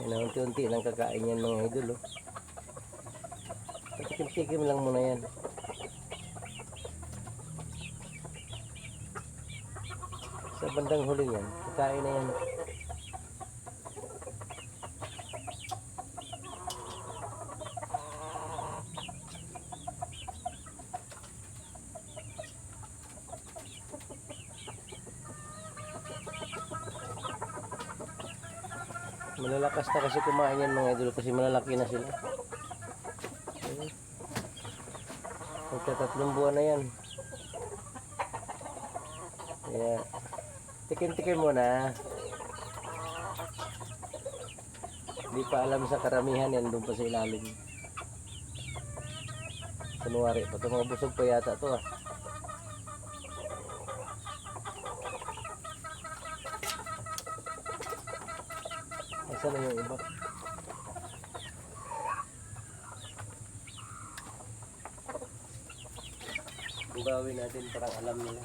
Unti-unti lang kakain yan mga idol, oh. Patikim-tikim lang muna yan. Sa bandang huli yan, kakain na yan. Malalakas na kasi kumain yan mga idol kasi malalaki na sila. Magka-3 buwan na yan. Kaya tikim-tikim muna. Hindi pa alam sa karamihan yan, doon pa sa ilalim. Kunwari pa ito, mga busog pa yata ito ah. Saan na yung iba? Ibawin natin parang alam nila.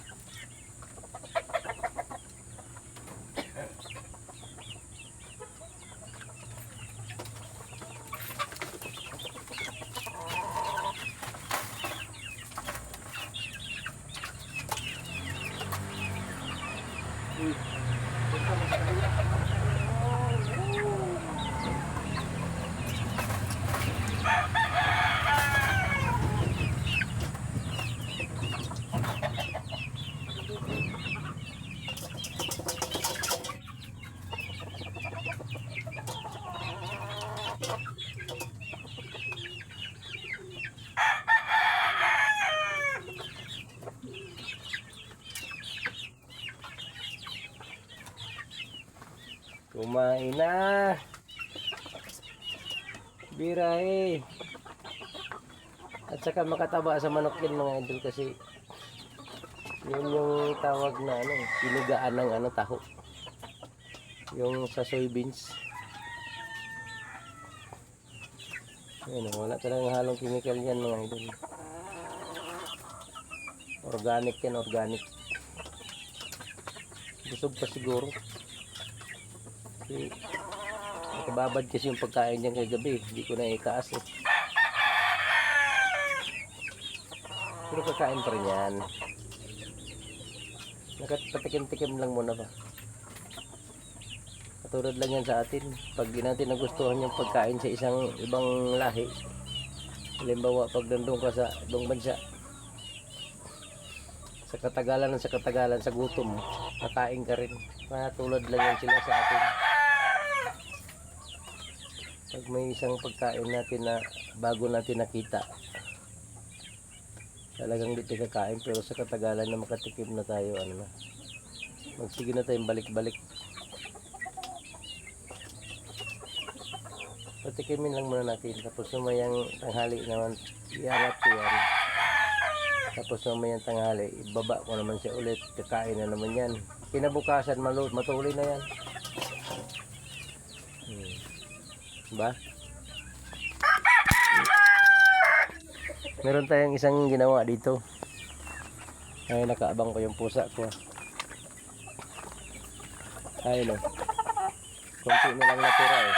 Kumain na. Birahe. At saka makataba sa manok yan mga idol kasi yun yung tawag na ano, pinugaan ng ano, taho. Yung sa soybeans. Ayun, wala talagang halong chemical yan mga idol. Organic yan, organic. Busog pa siguro. Kasi nakababad kasi yung pagkain niya kagabi, hindi ko na itaas eh. Pero kakain pa rin yan. Nakapatikim-tikim lang muna ba. Katulad lang yan sa atin. Pag di natin nagustuhan yung pagkain sa isang ibang lahi, halimbawa pag nandun ka sa ibang bansa, sa katagalan sa gutom, kakain ka rin. Matulad lang yan sila sa atin. Pag may isang pagkain natin na bago natin nakita, talagang dito kakain, pero sa katagalan na makatikim na tayo, ano na, magsige na tayong balik-balik. Patikimin lang muna natin, tapos mamayang tanghali naman iangat ko yan. Tapos mamayang tanghali ibaba ko naman siya ulit, kakain na naman yan. Kinabukasan matuloy na yan. Diba? Meron tayong isang ginawa dito. Ay, nakaabang ko yung pusa ko. Ay, no. Kunti na lang natira eh.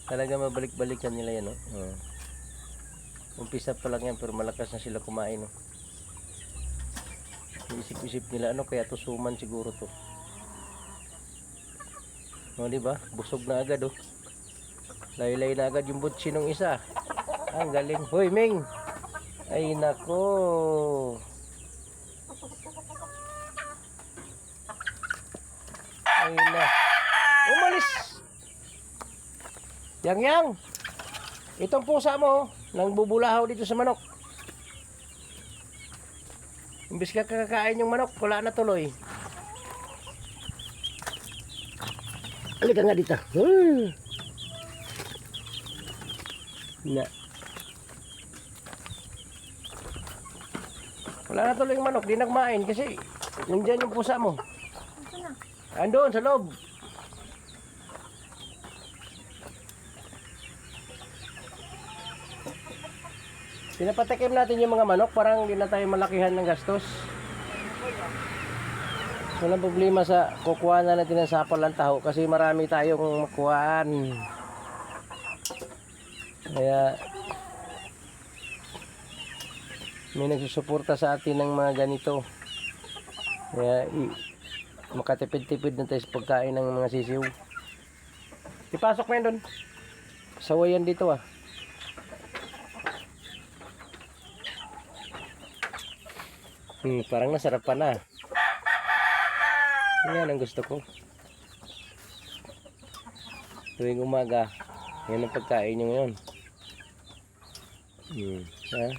Talaga mabalik-balikan nila yan, no? Umpisa pa lang yan, pero malakas na sila kumain, no? Isip-isip nila, ano kaya tusuman siguro to. O, diba? Busog na agad, oh. Laylay na agad yung butsi nung isa. Ang galing. Hoy, Ming! Ay, nako! Ay, na. Umalis! Yang! Itong pusa mo, nang bubulahaw dito sa manok. Imbis ka kakakain yung manok, wala na tuloy. Halika nga dito. Na. Wala na tuloy yung manok, di nagmain kasi nandiyan yung pusa mo. Andun sa loob. Pinapatikim natin yung mga manok, parang hindi na tayo malakihan ng gastos. Walang problema sa kukuha na natin ng sapal ng taho kasi marami tayong makuhaan. Kaya may nagsusuporta sa atin ng mga ganito. Kaya makatipid-tipid na tayo sa pagkain ng mga sisiw. Ipasok mo yan doon. Sawayan dito ah. Parang nasarap pa na. Yan ang gusto ko. Tuwing umaga, yan ang pagkain nyo ngayon. Ha?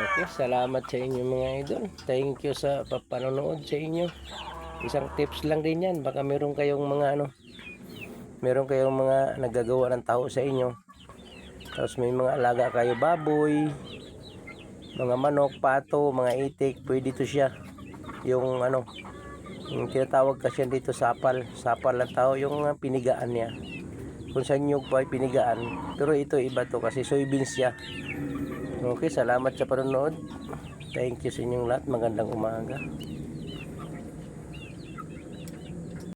Okay, salamat sa inyo mga idol. Thank you sa panonood sa inyo. Isang tips lang din yan. Baka meron kayong mga naggagawa ng taho sa inyo. Tapos may mga alaga kayo, baboy, mga manok, pato, mga itik, pwede to siya. Yung yung tinatawag kasi dito sapal ng taho, yung pinigaan niya. Kung sa nyug pa ay pinigaan, pero ito iba to kasi soybeans siya. Okay, salamat sa panonood. Thank you sa inyong lahat. Magandang umaga.